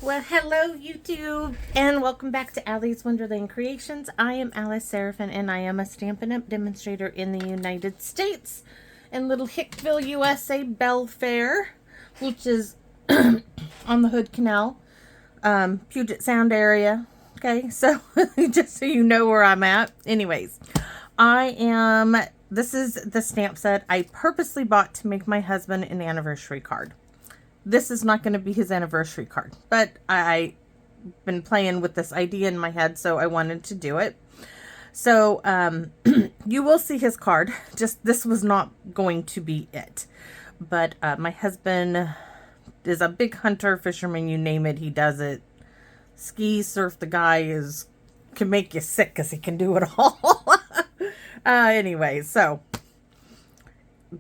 Well, hello YouTube, and welcome back to Allie's Wonderland Creations. I am Alice Seraphin, and I am a Stampin' Up! Demonstrator in the United States in Little Hickville, USA, Belfair, which is on the Hood Canal, Puget Sound area. Okay, so just so you know where I'm at. Anyways, this is the stamp set I purposely bought to make my husband an anniversary card. This is not going to be his anniversary card, but I've been playing with this idea in my head, so I wanted to do it. So you will see his card. Just this was not going to be it. But my husband is a big hunter, fisherman, you name it, he does it. Ski, surf, the guy can make you sick because he can do it all. Anyway, so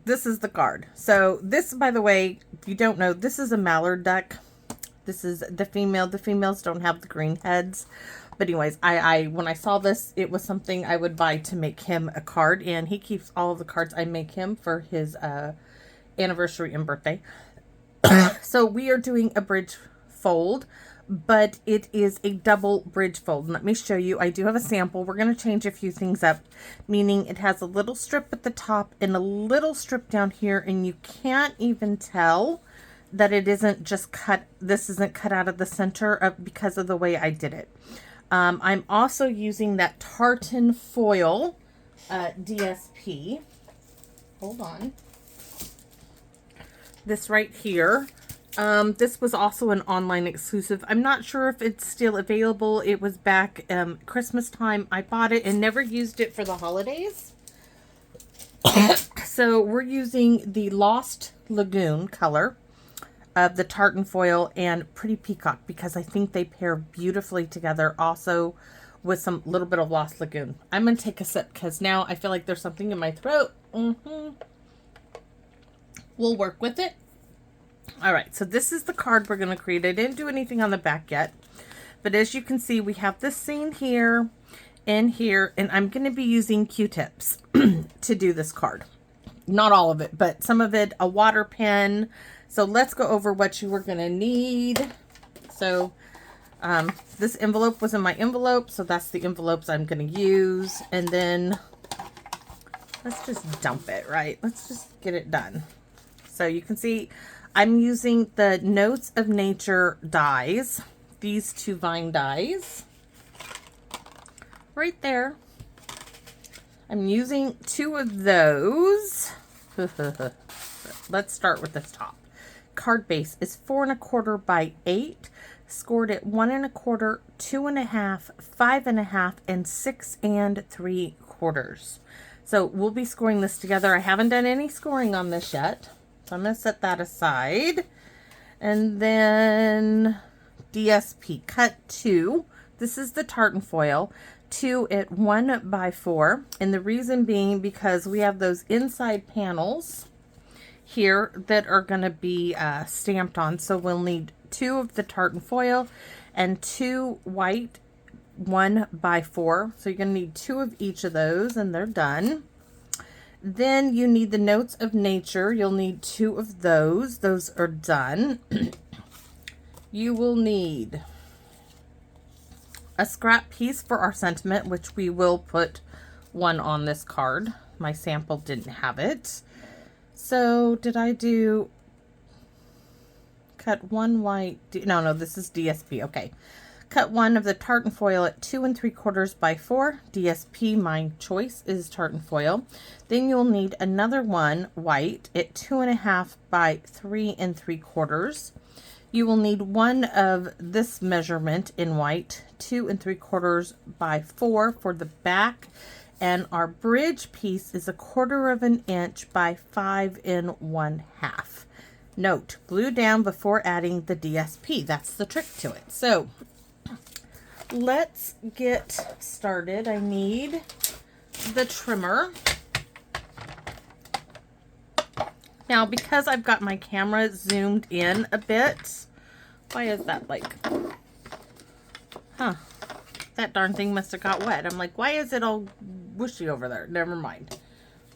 this is the card. So this, by the way, if you don't know, this is a mallard duck. This is the female. The females don't have the green heads. But anyways, when I saw this, it was something I would buy to make him a card. And he keeps all of the cards I make him for his anniversary and birthday. So we are doing a bridge fold, but it is a double bridge fold. Let me show you. I do have a sample. We're going to change a few things up, meaning it has a little strip at the top and a little strip down here, and you can't even tell that it isn't just cut. This isn't cut out of the center because of the way I did it. I'm also using that tartan foil DSP. Hold on. This right here. This was also an online exclusive. I'm not sure if it's still available. It was back Christmas time. I bought it and never used it for the holidays. So we're using the Lost Lagoon color of the tartan foil and Pretty Peacock because I think they pair beautifully together, also with some little bit of Lost Lagoon. I'm going to take a sip because now I feel like there's something in my throat. We'll work with it. All right, so this is the card we're going to create. I didn't do anything on the back yet, but as you can see, we have this scene here and here, and I'm going to be using Q-tips to do this card. Not all of it, but some of it, a water pen. So let's go over what you were going to need. So this envelope was in my envelope, so that's the envelopes I'm going to use. And then let's just dump it, right? Let's just get it done. So you can see I'm using the Notes of Nature dies, these two vine dies, right there. I'm using two of those. Let's start with this top. Card base is 4 1/4 by 8, scored at 1 1/4, 2 1/2, 5 1/2, and 6 3/4. So we'll be scoring this together. I haven't done any scoring on this yet. So I'm going to set that aside. And then DSP, cut 2. This is the tartan foil. 2 at 1 by 4. And the reason being because we have those inside panels here that are going to be stamped on. So we'll need 2 of the tartan foil and 2 white 1 by 4. So you're going to need 2 of each of those, and they're done. Then you need the Notes of Nature. You'll need 2 of those. Those are done. You will need a scrap piece for our sentiment, which we will put 1 on this card. My sample didn't have it. So did I do cut 1 white? No, this is DSP. Okay. Cut 1 of the tartan foil at 2 3/4 by 4. DSP, my choice is tartan foil. Then you'll need another one white at 2 1/2 by 3 3/4. You will need 1 of this measurement in white, 2 3/4 by 4 for the back. And our bridge piece is 1/4 of an inch by 5 1/2. Note, glue down before adding the DSP. That's the trick to it. So let's get started. I need the trimmer. Now, because I've got my camera zoomed in a bit, why is that like, that darn thing must have got wet. I'm like, why is it all whooshy over there? Never mind.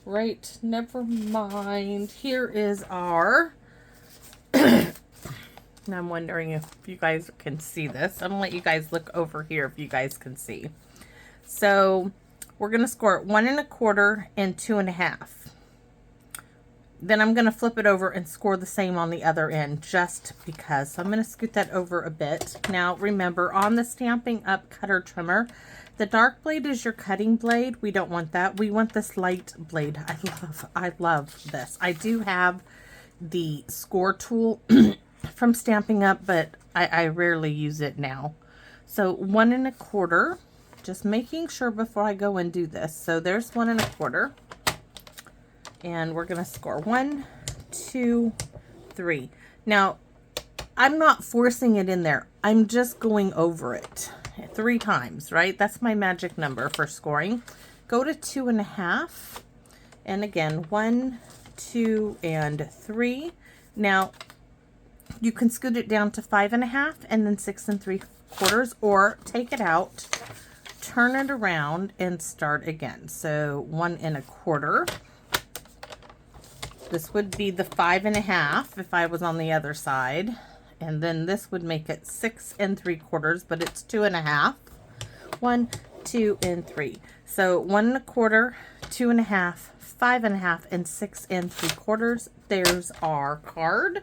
Right, never mind. Here is our And I'm wondering if you guys can see this. I'm gonna let you guys look over here if you guys can see. So we're gonna score it 1 1/4 and 2 1/2. Then I'm gonna flip it over and score the same on the other end just because. So I'm gonna scoot that over a bit. Now remember, on the Stampin' Up cutter trimmer, the dark blade is your cutting blade. We don't want that. We want this light blade. I love this. I do have the score tool from Stampin' Up, but I rarely use it now. So 1 1/4, just making sure before I go and do this. So there's 1 1/4. And we're going to score 1, 2, 3. Now, I'm not forcing it in there. I'm just going over it 3 times, right? That's my magic number for scoring. Go to 2 1/2. And again, 1, 2, and 3. Now, you can scoot it down to 5 1/2 and then 6 3/4, or take it out, turn it around, and start again. So 1 1/4. This would be the 5 1/2 if I was on the other side. And then this would make it 6 3/4, but it's 2 1/2. 1, 2, and 3. So 1 1/4, 2 1/2, 5 1/2, and 6 3/4. There's our card.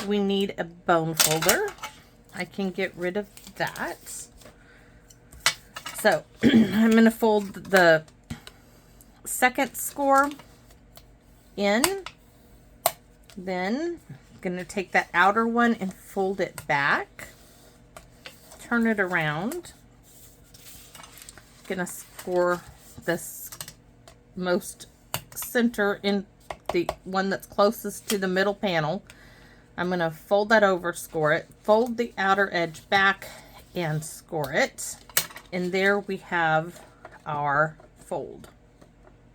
We need a bone folder. I can get rid of that. So I'm going to fold the second score in, then I'm going to take that outer one and fold it back, turn it around, going to score this most center in the one that's closest to the middle panel. I'm going to fold that over, score it, fold the outer edge back and score it, and there we have our fold.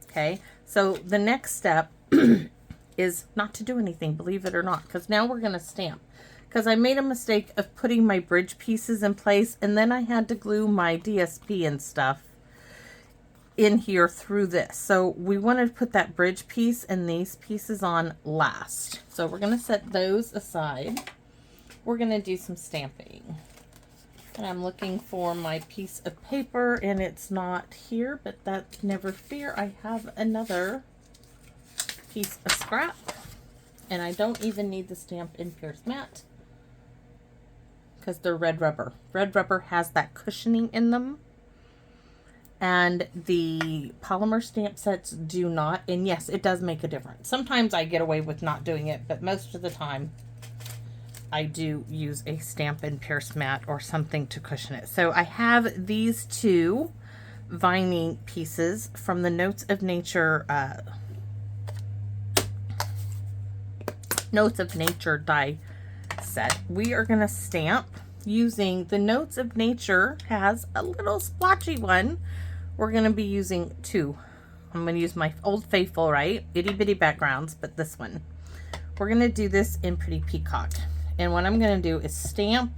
Okay, so the next step is not to do anything, believe it or not, because now we're going to stamp. Because I made a mistake of putting my bridge pieces in place, and then I had to glue my DSP and stuff in here through this. So we wanted to put that bridge piece and these pieces on last. So we're going to set those aside. We're going to do some stamping. And I'm looking for my piece of paper, and it's not here, but that's never fear. I have another piece of scrap, and I don't even need the Stampin' Pierce mat because they're red rubber. Red rubber has that cushioning in them, and the polymer stamp sets do not. And yes, it does make a difference. Sometimes I get away with not doing it, but most of the time I do use a Stampin' Pierce mat or something to cushion it. So I have these 2 vining pieces from the Notes of Nature die set. We are going to stamp using the Notes of Nature. Has a little splotchy one. We're going to be using 2. I'm going to use my Old Faithful, right? Itty bitty backgrounds, but this one. We're going to do this in Pretty Peacock. And what I'm going to do is stamp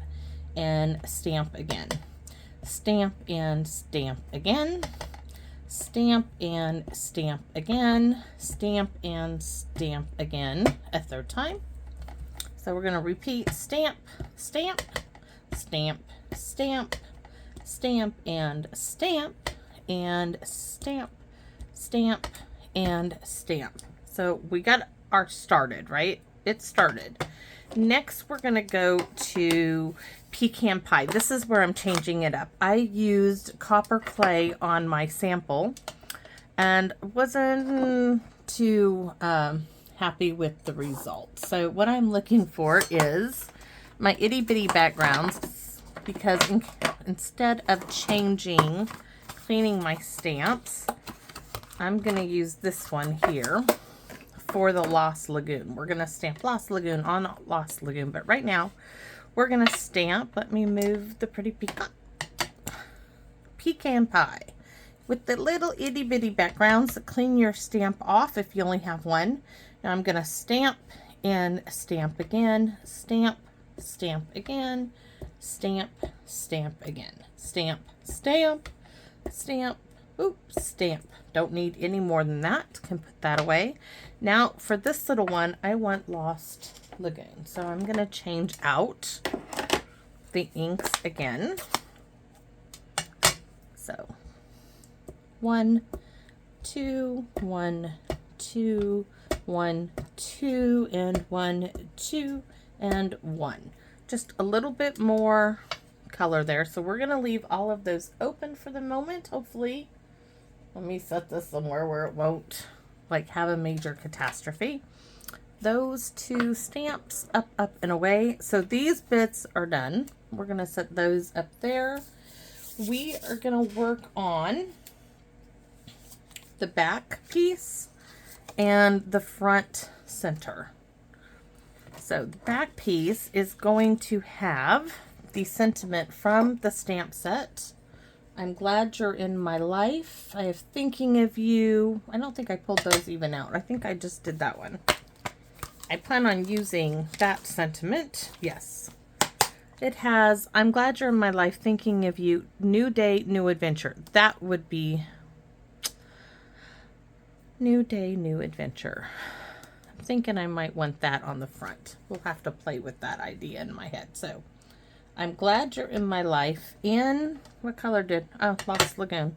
and stamp again. Stamp and stamp again. Stamp and stamp again. Stamp and stamp again a 3rd time. So we're going to repeat stamp, stamp, stamp, stamp, stamp, and stamp, and stamp, stamp, and stamp. So we got our started, right? It started. Next, we're going to go to Pecan Pie. This is where I'm changing it up. I used copper clay on my sample and wasn't too happy with the results. So what I'm looking for is my itty bitty backgrounds, because instead of cleaning my stamps, I'm going to use this one here for the Lost Lagoon. We're going to stamp Lost Lagoon on Lost Lagoon, but right now we're going to stamp, let me move the Pretty Pecan Pie with the little itty bitty backgrounds. Clean your stamp off if you only have one. Now I'm going to stamp and stamp again, stamp, stamp again, stamp, stamp again, stamp, stamp, stamp, oops, stamp. Don't need any more than that. Can put that away. Now for this little one, I want Lost Lagoon. So I'm going to change out the inks again. So 1, 2, 1, 2, 1, 2, and 1, 2, and 1. Just a little bit more color there. So we're going to leave all of those open for the moment, hopefully. Let me set this somewhere where it won't like have a major catastrophe. Those 2 stamps up, up, and away. So these bits are done. We're going to set those up there. We are going to work on the back piece and the front center. So the back piece is going to have the sentiment from the stamp set. I'm glad you're in my life. I am thinking of you. I don't think I pulled those even out. I think I just did that one. I plan on using that sentiment. Yes. It has, I'm glad you're in my life, thinking of you, new day, new adventure. That would be new day, new adventure. I'm thinking I might want that on the front. We'll have to play with that idea in my head. So I'm glad you're in my life. In what color did, oh, Lost Lagoon.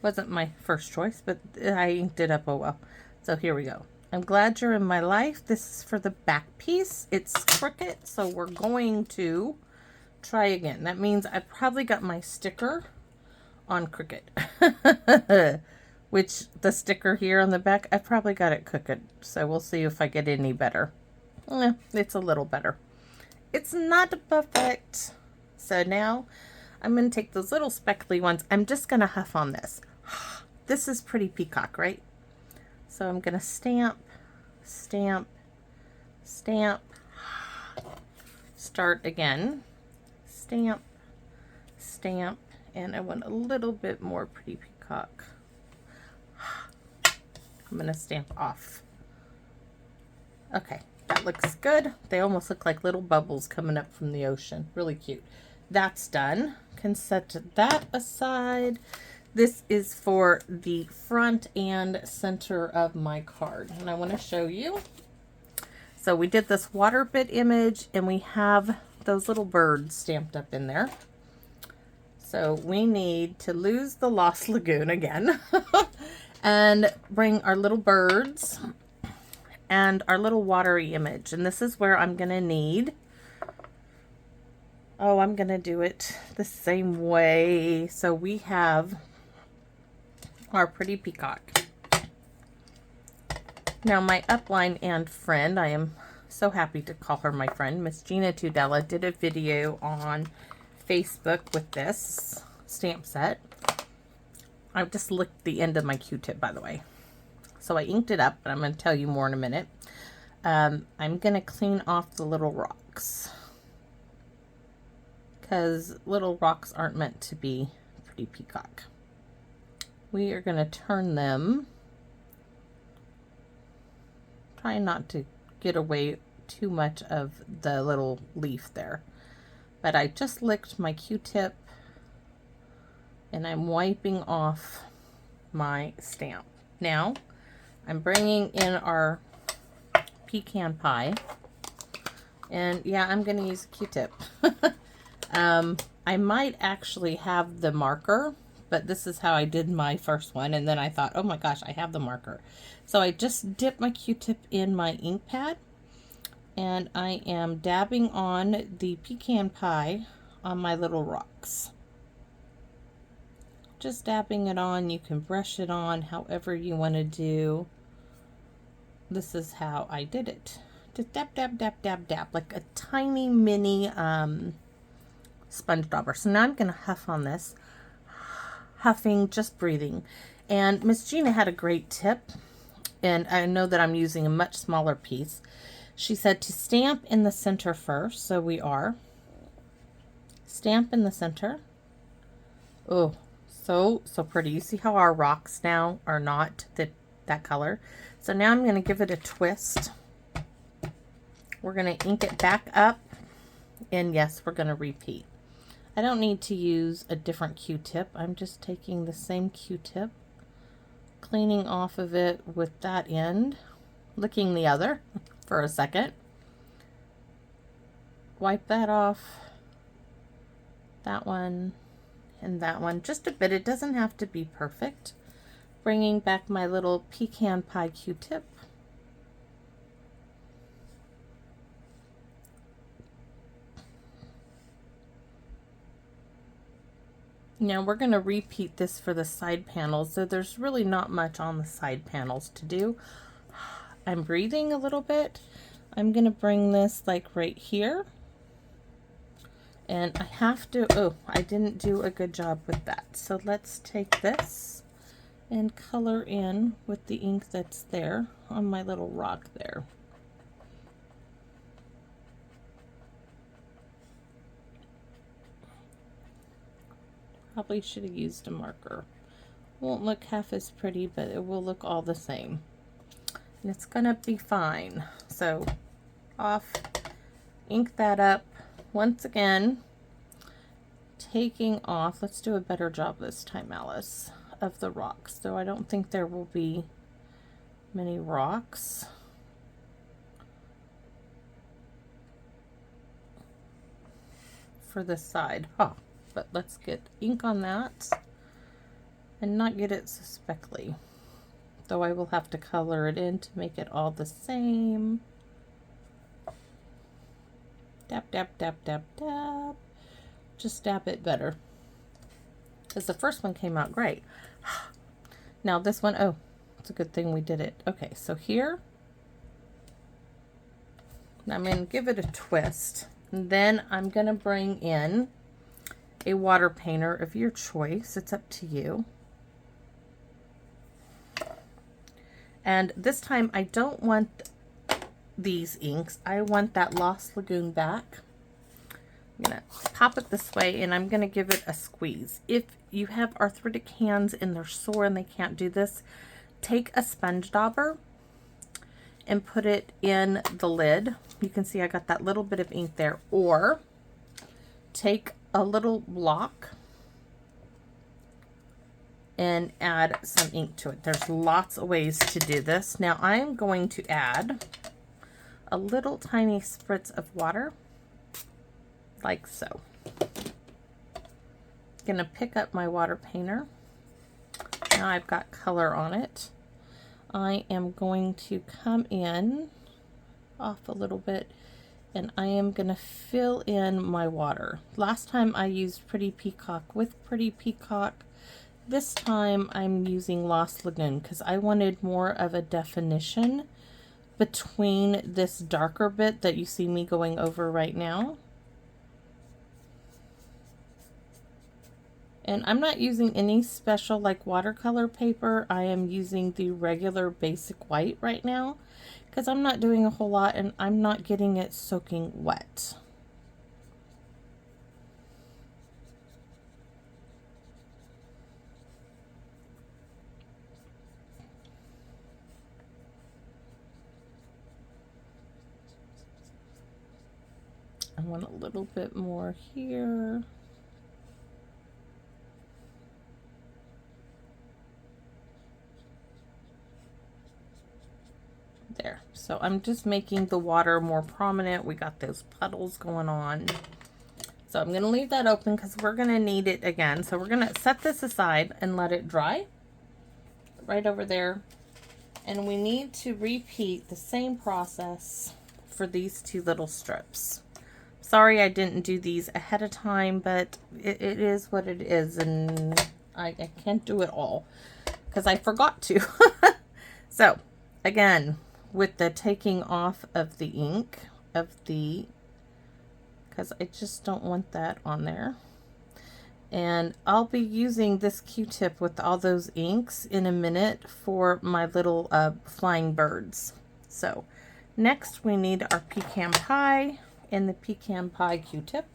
Wasn't my first choice, but I inked it up, oh well. So here we go. I'm glad you're in my life. This is for the back piece. It's crooked, so we're going to try again. That means I probably got my sticker on crooked. Which the sticker here on the back, I probably got it crooked. So we'll see if I get any better. It's a little better. It's not perfect. So now I'm going to take those little speckly ones. I'm just going to huff on this. This is pretty peacock, right? So I'm going to stamp, stamp, stamp, start again, stamp, stamp, and I want a little bit more pretty peacock. I'm going to stamp off. Okay, that looks good. They almost look like little bubbles coming up from the ocean. Really cute. That's done. Can set that aside. This is for the front and center of my card, and I want to show you. So we did this water bit image, and we have those little birds stamped up in there. So we need to lose the Lost Lagoon again and bring our little birds and our little watery image. And this is where I'm going to need, oh, I'm going to do it the same way. So we have our pretty peacock. Now my upline and friend, I am so happy to call her my friend, Miss Gina Tudela, did a video on Facebook with this stamp set. I've just licked the end of my Q-tip, by the way. So I inked it up, but I'm going to tell you more in a minute. I'm going to clean off the little rocks, because little rocks aren't meant to be pretty peacock. We are going to turn them, try not to get away too much of the little leaf there. But I just licked my Q-tip and I'm wiping off my stamp. Now I'm bringing in our pecan pie, and yeah, I'm going to use a Q-tip. I might actually have the marker, but this is how I did my first one, and then I thought, oh my gosh, I have the marker. So I just dipped my Q-tip in my ink pad, and I am dabbing on the pecan pie on my little rocks. Just dabbing it on. You can brush it on however you want to do. This is how I did it. Just dab, dab, dab, dab, dab, like a tiny mini sponge dauber. So now I'm going to huff on this. Huffing, just breathing. And Miss Gina had a great tip, and I know that I'm using a much smaller piece. She said to stamp in the center first, so we are. Stamp in the center. Oh, so pretty. You see how our rocks now are not that color? So now I'm going to give it a twist. We're going to ink it back up, and yes, we're going to repeat. I don't need to use a different Q-tip. I'm just taking the same Q-tip, cleaning off of it with that end, licking the other for a second, wipe that off, that one, and that one just a bit. It doesn't have to be perfect. Bringing back my little pecan pie Q-tip. Now we're going to repeat this for the side panels, so there's really not much on the side panels to do. I'm breathing a little bit. I'm going to bring this like right here. And I have to, oh, I didn't do a good job with that. So let's take this and color in with the ink that's there on my little rock there. Probably should have used a marker. Won't look half as pretty, but it will look all the same. And it's gonna be fine. So off, ink that up. Once again, taking off, let's do a better job this time, Alice, of the rocks. So I don't think there will be many rocks. For this side, but let's get ink on that and not get it so speckly. Though I will have to color it in to make it all the same. Dab, dab, dab, dab, dab. Just dab it better. Because the first one came out great. Now this one, oh, it's a good thing we did it. Okay, so here, I'm going to give it a twist. And then I'm going to bring in a water painter of your choice. It's up to you. And this time I don't want these inks. I want that Lost Lagoon back. I'm going to pop it this way and I'm going to give it a squeeze. If you have arthritic hands and they're sore and they can't do this, take a sponge dauber and put it in the lid. You can see I got that little bit of ink there. Or take a little block and add some ink to it. There's lots of ways to do this. Now I am going to add a little tiny spritz of water, like so. Gonna pick up my water painter. Now I've got color on it. I am going to come in off a little bit and I am going to fill in my water. Last time I used Pretty Peacock with Pretty Peacock. This time I'm using Lost Lagoon because I wanted more of a definition between this darker bit that you see me going over right now. And I'm not using any special like watercolor paper. I am using the regular basic white right now because I'm not doing a whole lot and I'm not getting it soaking wet. I want a little bit more here. There. So I'm just making the water more prominent. We got those puddles going on. So I'm going to leave that open because we're going to need it again. So we're going to set this aside and let it dry right over there. And we need to repeat the same process for these two little strips. Sorry I didn't do these ahead of time, but it is what it is. And I can't do it all because I forgot to. So again, with the taking off of the ink of the, because I just don't want that on there. And I'll be using this Q-tip with all those inks in a minute for my little flying birds. So next we need our pecan pie and the pecan pie Q-tip.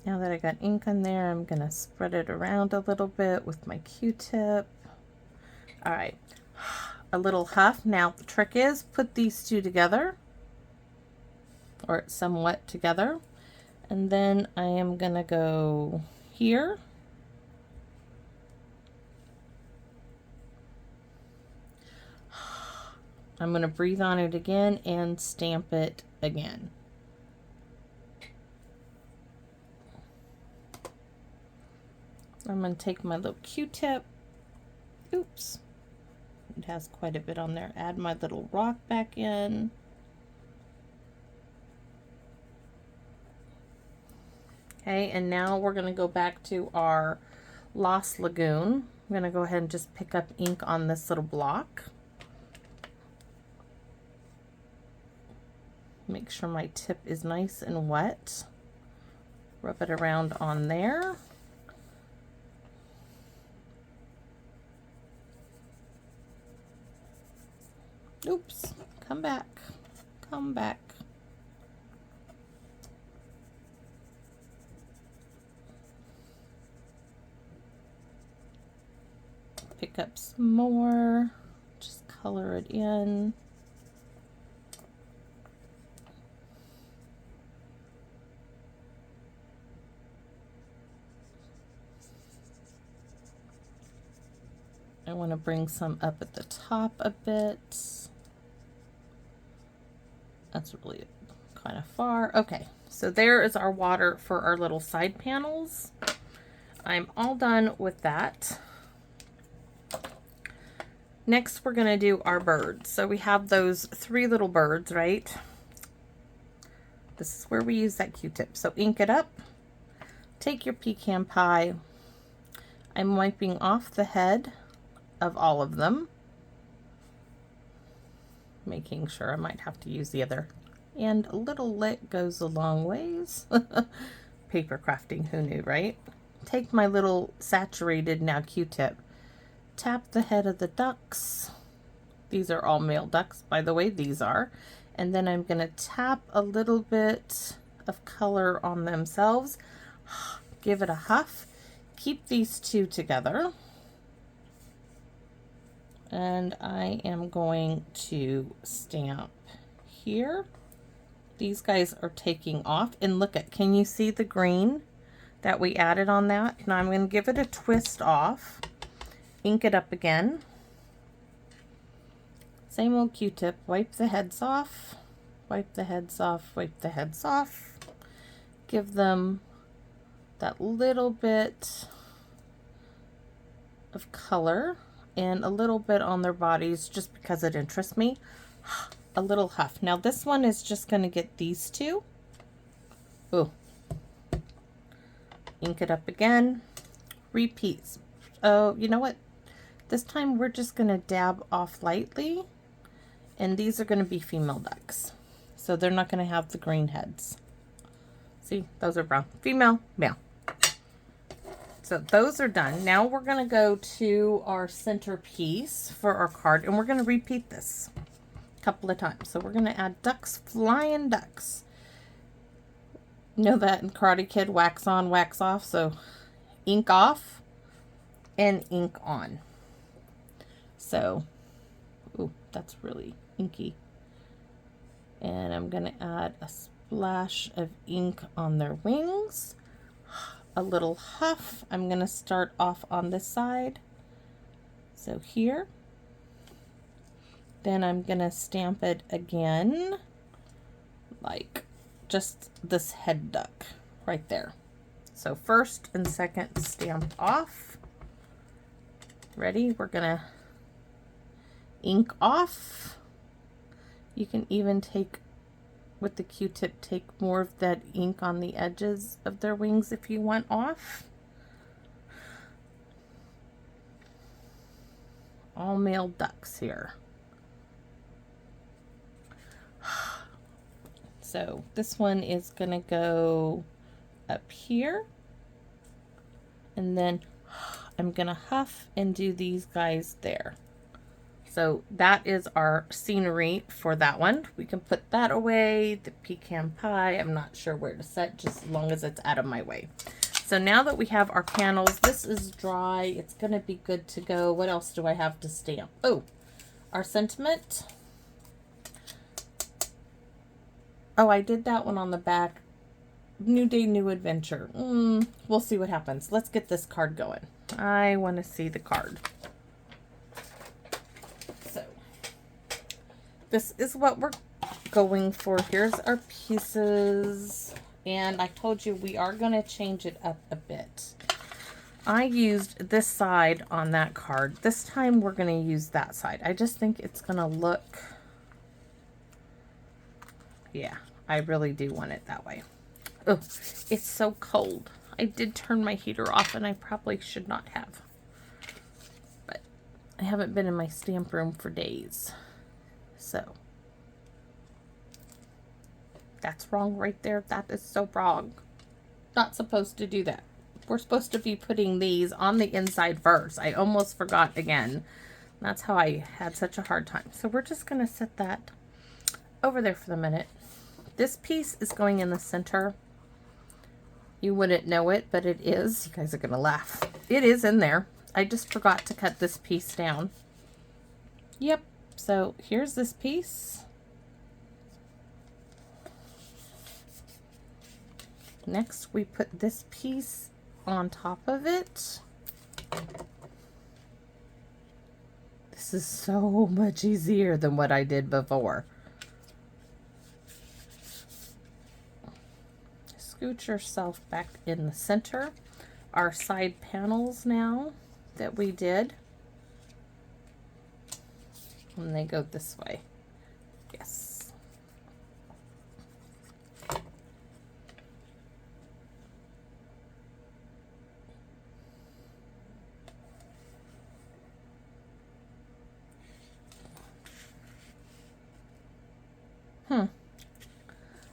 Now that I got ink on there, I'm going to spread it around a little bit with my Q-tip. All right, a little huff. Now the trick is put these two together, or somewhat together. And then I am going to go here. I'm going to breathe on it again and stamp it again. I'm going to take my little Q-tip. Oops. It has quite a bit on there. Add my little rock back in. Okay, and now we're going to go back to our Lost Lagoon. I'm going to go ahead and just pick up ink on this little block. Make sure my tip is nice and wet. Rub it around on there. Oops, come back, come back. Pick up some more, just color it in. I want to bring some up at the top a bit. That's really kind of far. Okay, so there is our water for our little side panels. I'm all done with that. Next, we're going to do our birds. So we have those 3 little birds, right? This is where we use that Q-tip. So ink it up. Take your pecan pie. I'm wiping off the head of all of them. Making sure I might have to use the other. And a little lick goes a long ways. Paper crafting, who knew, right? Take my little saturated now Q-tip. Tap the head of the ducks. These are all male ducks, by the way, these are. And then I'm going to tap a little bit of color on themselves. Give it a huff. Keep these 2 together. And I am going to stamp here. These guys are taking off. And look at, can you see the green that we added on that? Now I'm going to give it a twist off. Ink it up again. Same old Q-tip. Wipe the heads off. Wipe the heads off. Wipe the heads off. Give them that little bit of color and a little bit on their bodies just because it interests me. A little huff. Now this one is just going to get these 2. Ooh. Ink it up again. Repeat. Oh, you know what? This time we're just going to dab off lightly. And these are going to be female ducks. So they're not going to have the green heads. See, those are brown. Female, male. So those are done. Now we're going to go to our centerpiece for our card. And we're going to repeat this a couple of times. So we're going to add ducks, flying ducks. You know that in Karate Kid, wax on, wax off. So ink off and ink on. So, ooh, that's really inky. And I'm going to add a splash of ink on their wings. A little huff. I'm going to start off on this side. So here. Then I'm going to stamp it again. Like just this head duck right there. So first and second stamped off. Ready? We're going to ink off. You can even take, with the Q-tip, take more of that ink on the edges of their wings if you want off. All male ducks here. So this one is going to go up here. And then I'm going to huff and do these guys there. So that is our scenery for that one. We can put that away. The pecan pie, I'm not sure where to set, just as long as it's out of my way. So now that we have our panels, this is dry. It's going to be good to go. What else do I have to stamp? Oh, our sentiment. Oh, I did that one on the back. New day, new adventure. We'll see what happens. Let's get this card going. I want to see the card. So, this is what we're going for. Here's our pieces. And I told you we are going to change it up a bit. I used this side on that card. This time we're going to use that side. I just think it's going to look... Yeah, I really do want it that way. Oh, it's so cold. I did turn my heater off and I probably should not have. But I haven't been in my stamp room for days. So, that's wrong right there. That is so wrong. Not supposed to do that. We're supposed to be putting these on the inside first. I almost forgot again. That's how I had such a hard time. So we're just going to set that over there for the minute. This piece is going in the center. You wouldn't know it, but it is. You guys are going to laugh. It is in there. I just forgot to cut this piece down. Yep. So here's this piece. Next, we put this piece on top of it. This is so much easier than what I did before. Scoot yourself back in the center. Our side panels now that we did. And they go this way. Yes.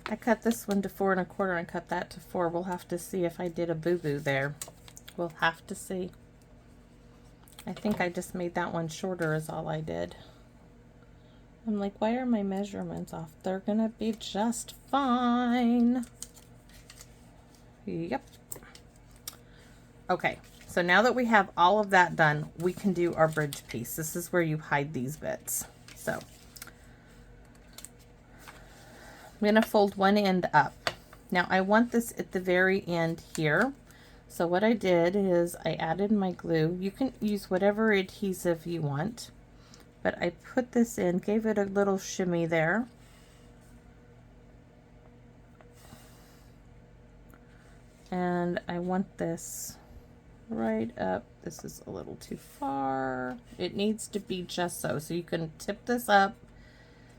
I cut this one to 4 1/4 and cut that to 4. We'll have to see if I did a boo-boo there. We'll have to see. I think I just made that one shorter is all I did. I'm like, why are my measurements off? They're gonna be just fine. Yep. Okay, so now that we have all of that done, we can do our bridge piece. This is where you hide these bits. So I'm going to fold one end up. Now I want this at the very end here. So what I did is I added my glue. You can use whatever adhesive you want, but I put this in, gave it a little shimmy there. And I want this right up. This is a little too far. It needs to be just so. So you can tip this up,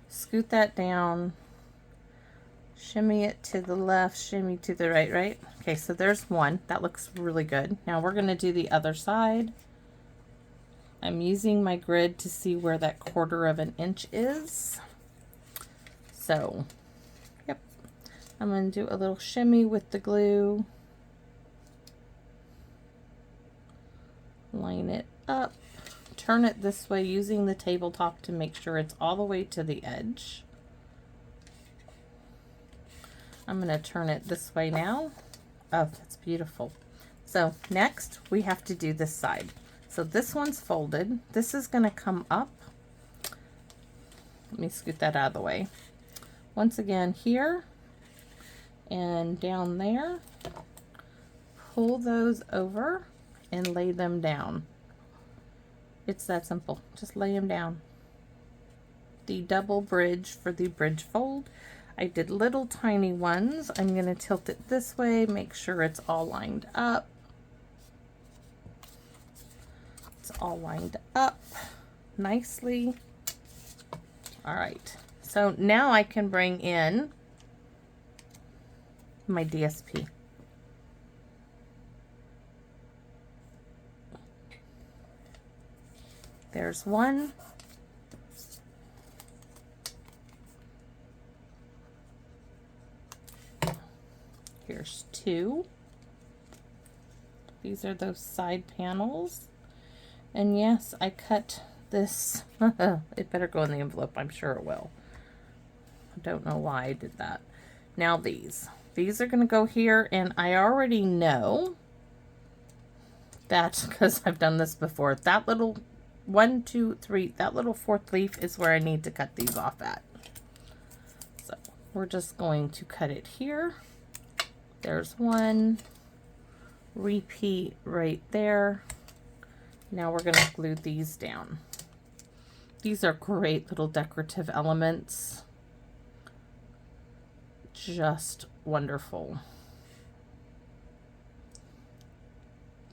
scoot that down, shimmy it to the left, shimmy to the right, right? Okay, so there's one. That looks really good. Now we're going to do the other side. I'm using my grid to see where that 1/4 inch is. So, yep. I'm going to do a little shimmy with the glue. Line it up. Turn it this way using the tabletop to make sure it's all the way to the edge. I'm going to turn it this way now. Oh, that's beautiful. So next we have to do this side. So this one's folded. This is going to come up. Let me scoot that out of the way. Once again here and down there. Pull those over and lay them down. It's that simple. Just lay them down. The double bridge for the bridge fold. I did little tiny ones. I'm going to tilt it this way, make sure it's all lined up. It's all lined up nicely. All right, so now I can bring in my DSP. There's one. Here's two. These are those side panels. And yes, I cut this. It better go in the envelope. I'm sure it will. I don't know why I did that. Now these are going to go here, and I already know that because I've done this before. That little 1, 2, 3, that little 4th leaf is where I need to cut these off at. So we're just going to cut it here. There's one. Repeat right there. Now we're going to glue these down. These are great little decorative elements. Just wonderful.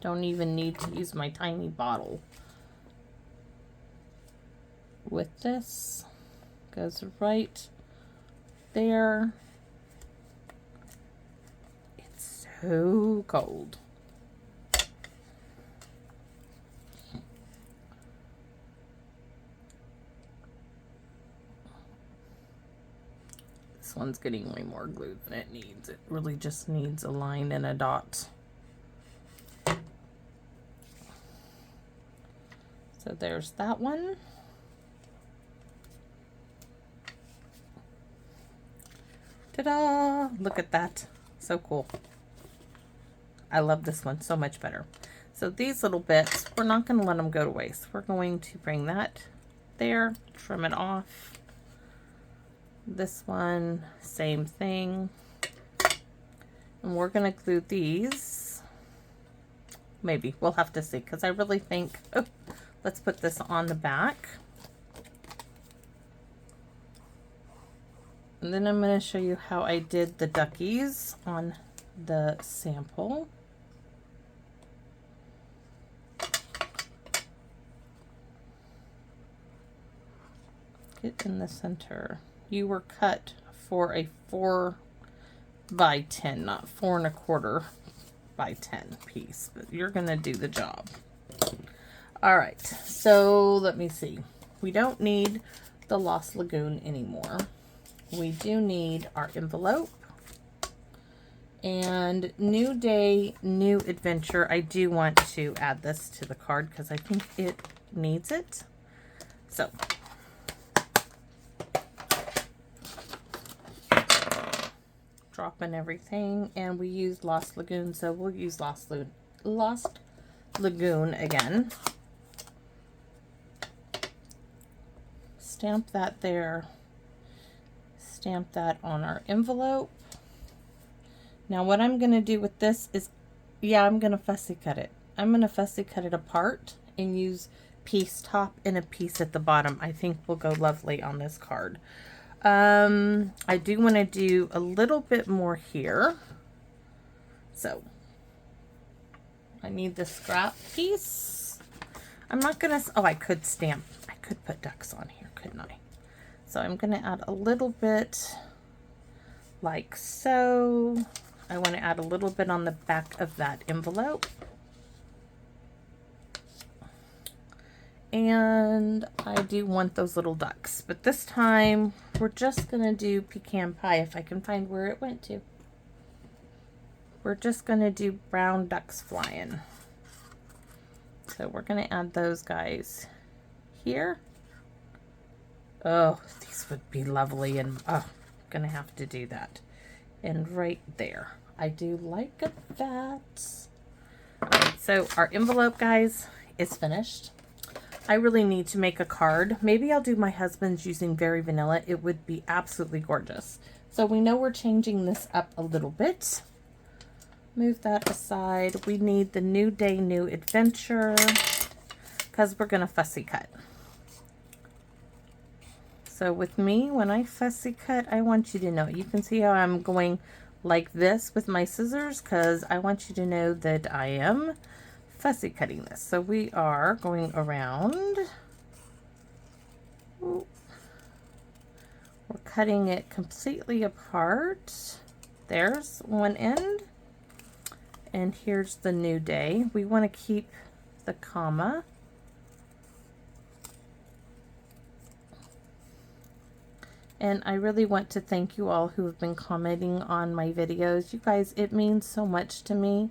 Don't even need to use my tiny bottle. With this, goes right there. It's so cold. This one's getting way more glue than it needs. It really just needs a line and a dot. So there's that one. Ta-da! Look at that. So cool. I love this one so much better. So these little bits, we're not going to let them go to waste. We're going to bring that there, trim it off. This one, same thing. And we're going to glue these. Maybe. We'll have to see, because I really think... Oh, let's put this on the back. And then I'm going to show you how I did the duckies on the sample. Get in the center. You were cut for a 4 by 10, not 4 1/4 by 10 piece, but you're going to do the job. All right, so let me see. We don't need the Lost Lagoon anymore. We do need our envelope and New Day, New Adventure. I do want to add this to the card because I think it needs it. So drop in everything, and we used Lost Lagoon, so we'll use Lost Lagoon again. Stamp that there. Stamp that on our envelope. Now what I'm going to do with this is, I'm going to fussy cut it. I'm going to fussy cut it apart and use piece top and a piece at the bottom. I think will go lovely on this card. I do want to do a little bit more here. So I need the scrap piece. I'm not going to, I could stamp. I could put ducks on here, couldn't I? So I'm going to add a little bit like so. I want to add a little bit on the back of that envelope. And I do want those little ducks. But this time, we're just going to do pecan pie, if I can find where it went to. We're just going to do brown ducks flying. So we're going to add those guys here. Oh, these would be lovely, and oh, going to have to do that. And right there. I do like that. All right, so our envelope, guys, is finished. I really need to make a card. Maybe I'll do my husband's using Very Vanilla. It would be absolutely gorgeous. So we know we're changing this up a little bit. Move that aside. We need the New Day, New Adventure, because we're going to fussy cut. So with me, when I fussy cut, I want you to know. You can see how I'm going like this with my scissors, because I want you to know that I am fussy cutting this. So we are going around. Ooh. We're cutting it completely apart. There's one end. And here's the New Day. We want to keep the comma. And I really want to thank you all who have been commenting on my videos. You guys, it means so much to me.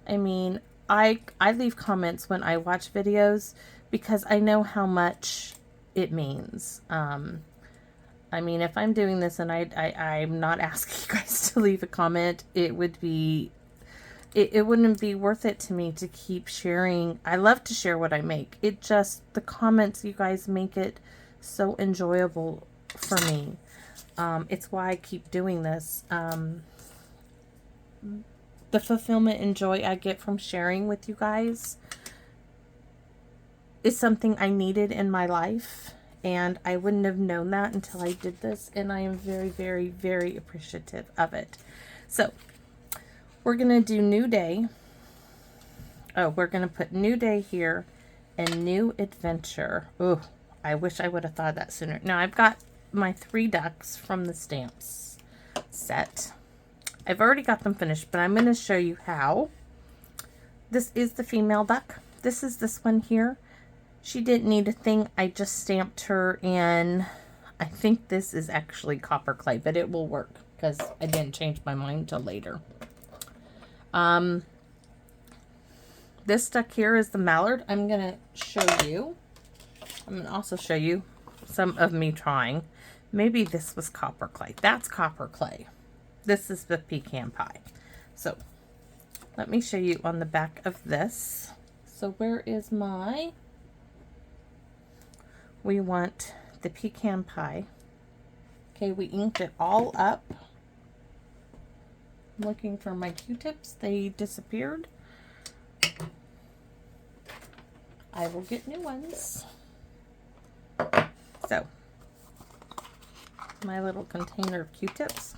I mean, I leave comments when I watch videos because I know how much it means. I mean, if I'm doing this and I'm not asking you guys to leave a comment, it would be, it wouldn't be worth it to me to keep sharing. I love to share what I make. It just, the comments you guys make it so enjoyable for me. It's why I keep doing this. the fulfillment and joy I get from sharing with you guys is something I needed in my life. And I wouldn't have known that until I did this. And I am very, very, very appreciative of it. So we're going to do New Day. Oh, we're going to put New Day here and New Adventure. Oh, I wish I would have thought of that sooner. Now I've got my 3 ducks from the stamps set. I've already got them finished, but I'm going to show you how. This is the female duck. This is this one here. She didn't need a thing. I just stamped her in, I think this is actually copper clay, but it will work because I didn't change my mind until later. This duck here is the mallard. I'm going to show you. I'm going to also show you some of me trying. Maybe this was copper clay. That's copper clay. This is the pecan pie. So let me show you on the back of this. So where is my... We want the pecan pie. Okay, we inked it all up. I'm looking for my Q-tips. They disappeared. I will get new ones. So, my little container of Q-tips.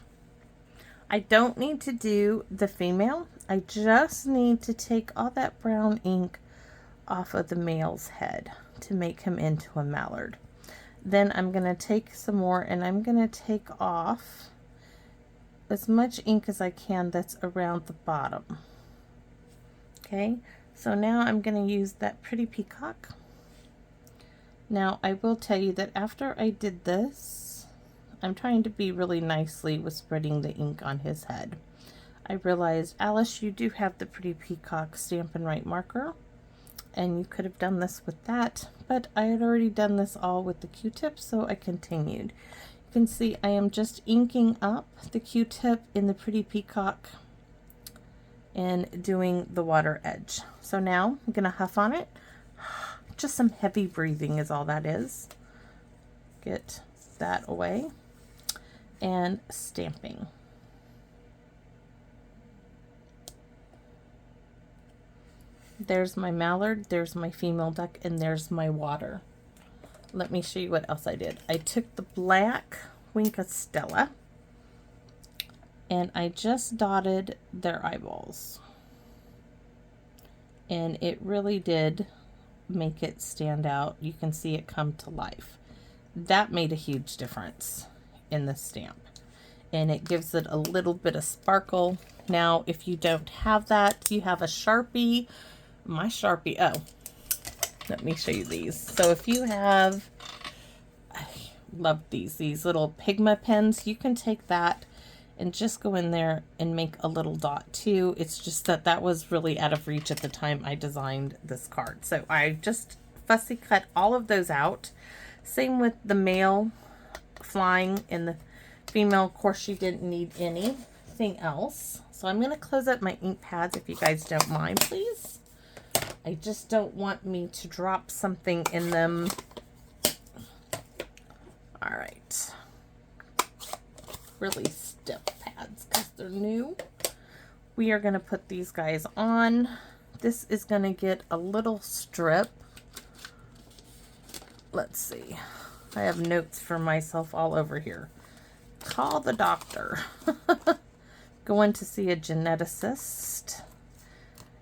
I don't need to do the female. I just need to take all that brown ink off of the male's head to make him into a mallard. Then I'm going to take some more and I'm going to take off as much ink as I can that's around the bottom. Okay, so now I'm going to use that pretty peacock. Now I will tell you that after I did this, I'm trying to be really nicely with spreading the ink on his head. I realized, Alice, you do have the pretty peacock Stampin' Right marker. And you could have done this with that, but I had already done this all with the Q-tip, so I continued. You can see I am just inking up the Q-tip in the pretty peacock and doing the water edge. So now I'm going to huff on it. Just some heavy breathing is all that is. Get that away. And stamping. There's my mallard, there's my female duck, and there's my water. Let me show you what else I did. I took the black Wink of Stella and I just dotted their eyeballs. And it really did make it stand out. You can see it come to life. That made a huge difference in the stamp. And it gives it a little bit of sparkle. Now, if you don't have that, you have a Sharpie. My Sharpie, oh, let me show you these. So if you have, I love these little Pigma pens, you can take that and just go in there and make a little dot too. It's just that that was really out of reach at the time I designed this card. So I just fussy cut all of those out. Same with the male flying and the female. Of course, she didn't need anything else. So I'm going to close up my ink pads if you guys don't mind, please. I just don't want me to drop something in them. All right. Really stiff pads because they're new. We are going to put these guys on. This is going to get a little strip. Let's see. I have notes for myself all over here. Call the doctor. Going to see a geneticist.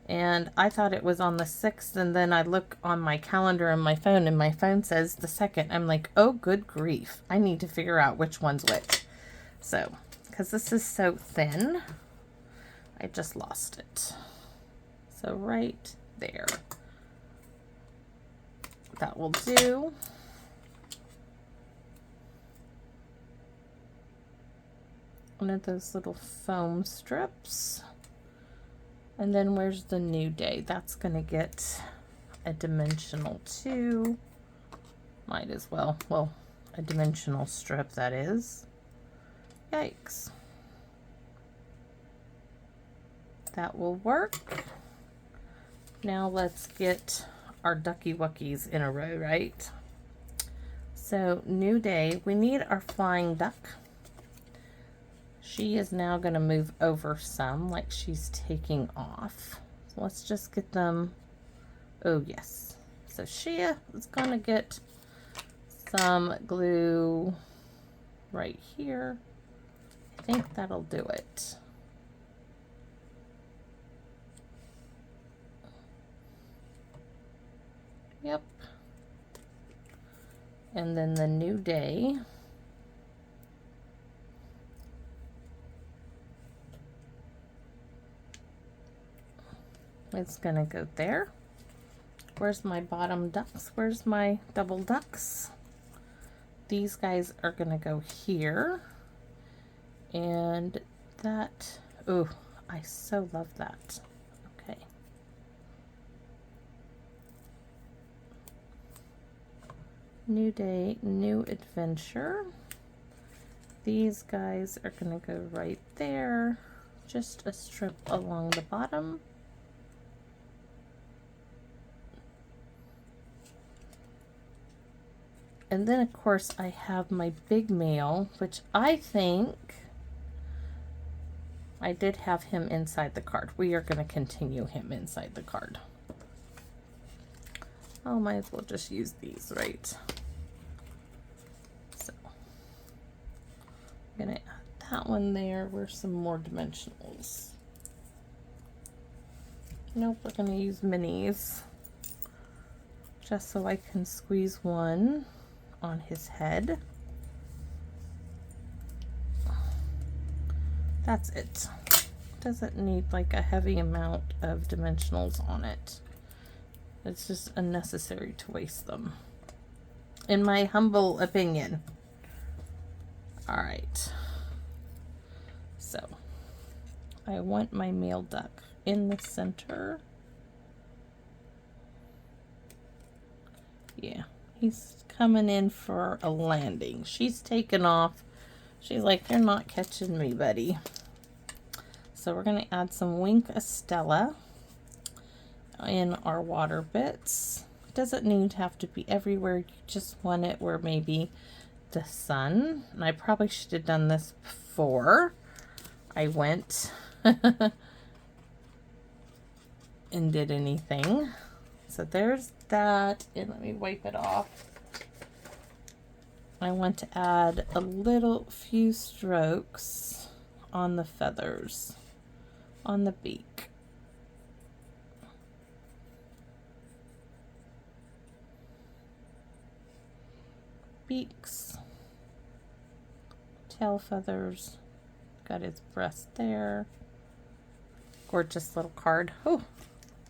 And I thought it was on the 6th, and then I look on my calendar and my phone says the 2nd. I'm like, oh, good grief. I need to figure out which one's which. So, because this is so thin, I just lost it. So right there. That will do. One of those little foam strips. And then where's the New Day? That's going to get a dimensional too. Might as well. Well, a dimensional strip, that is. Yikes. That will work. Now let's get our ducky wuckies in a row, right? So, New Day. We need our flying duck. She is now going to move over some, like she's taking off. So let's just get them. Oh, yes. So Shea is going to get some glue right here. I think that'll do it. Yep. And then the New Day. It's gonna go there. Where's my bottom ducks? Where's my double ducks? These guys are gonna go here. And that, oh, I so love that. Okay. New Day, New Adventure. These guys are gonna go right there. Just a strip along the bottom. And then, of course, I have my big male, which I think I did have him inside the card. We are going to continue him inside the card. Oh, might as well just use these, right? So, I'm going to add that one there. Where's some more dimensionals? Nope, we're going to use minis. Just so I can squeeze one on his head. That's it. Doesn't need like a heavy amount of dimensionals on it. It's just unnecessary to waste them, in my humble opinion. All right. So I want my male duck in the center. Yeah, he's coming in for a landing. She's taken off. She's like, you're not catching me, buddy. So we're going to add some Wink Estella in our water bits. Doesn't need to have to be everywhere. You just want it where maybe the sun. And I probably should have done this before I went and did anything. So there's that. And let me wipe it off. I want to add a little few strokes on the feathers, on the beak. Beaks, tail feathers, got his breast there. Gorgeous little card. Oh,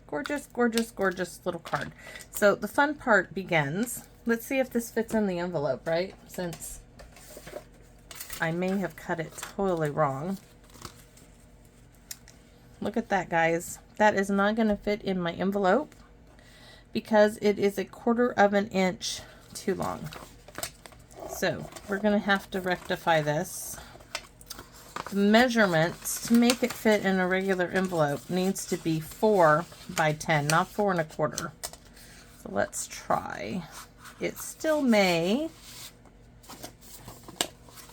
gorgeous, gorgeous, gorgeous little card. So the fun part begins. Let's see if this fits in the envelope, right? Since I may have cut it totally wrong. Look at that, guys. That is not going to fit in my envelope because it is 1/4 of an inch too long. So we're going to have to rectify this. The measurements to make it fit in a regular envelope needs to be 4 by 10, not 4 1/4. So let's try. It still may.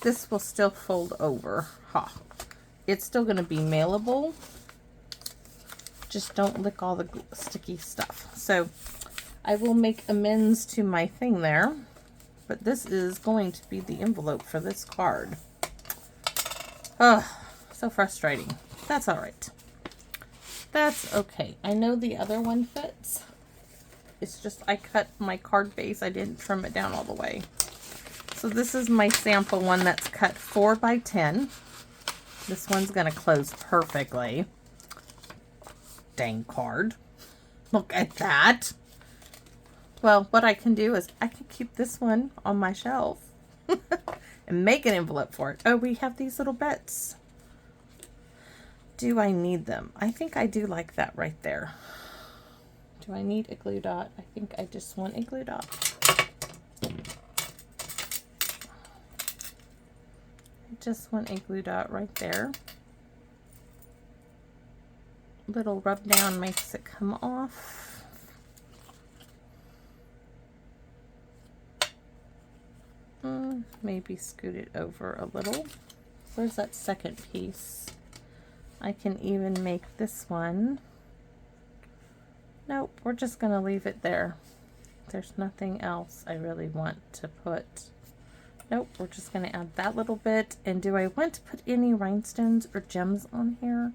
This will still fold over. Ha. It's still going to be mailable. Just don't lick all the sticky stuff. So I will make amends to my thing there. But this is going to be the envelope for this card. Ugh, so frustrating. That's all right. That's okay. I know the other one fits. It's just I cut my card base. I didn't trim it down all the way. So this is my sample one that's cut 4 by 10. This one's going to close perfectly. Dang card. Look at that. Well, what I can do is I can keep this one on my shelf and make an envelope for it. Oh, we have these little bits. Do I need them? I think I do like that right there. Do I need a glue dot? I think I just want a glue dot. I just want a glue dot right there. Little rub down makes it come off. Maybe scoot it over a little. Where's that second piece? I can even make this one. Nope, we're just going to leave it there. There's nothing else I really want to put. Nope, we're just going to add that little bit. And do I want to put any rhinestones or gems on here?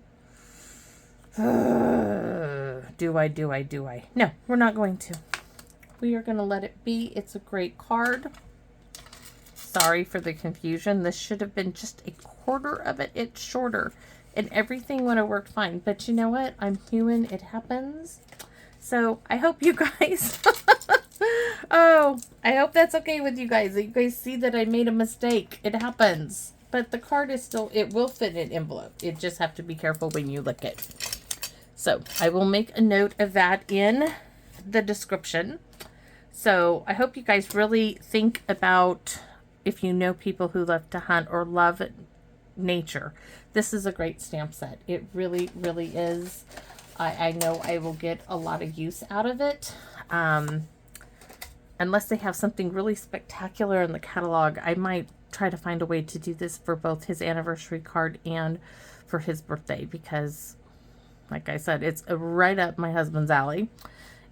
Do I? No, we're not going to. We are going to let it be. It's a great card. Sorry for the confusion. This should have been just a quarter of it. It's shorter. And everything would have worked fine. But you know what? I'm human. It happens. So I hope you guys... Oh, I hope that's okay with you guys. You guys see that I made a mistake. It happens. But the card is still... It will fit in an envelope. You just have to be careful when you lick it. So I will make a note of that in the description. So I hope you guys really think about if you know people who love to hunt or love nature. This is a great stamp set. It really, really is. I know I will get a lot of use out of it. Unless they have something really spectacular in the catalog, I might try to find a way to do this for both his anniversary card and for his birthday, because like I said, it's right up my husband's alley.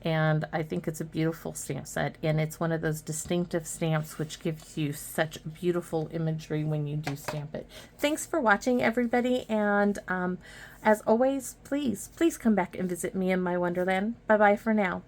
And I think it's a beautiful stamp set. And it's one of those distinctive stamps which gives you such beautiful imagery when you do stamp it. Thanks for watching, everybody. And as always, please come back and visit me in my wonderland. Bye-bye for now.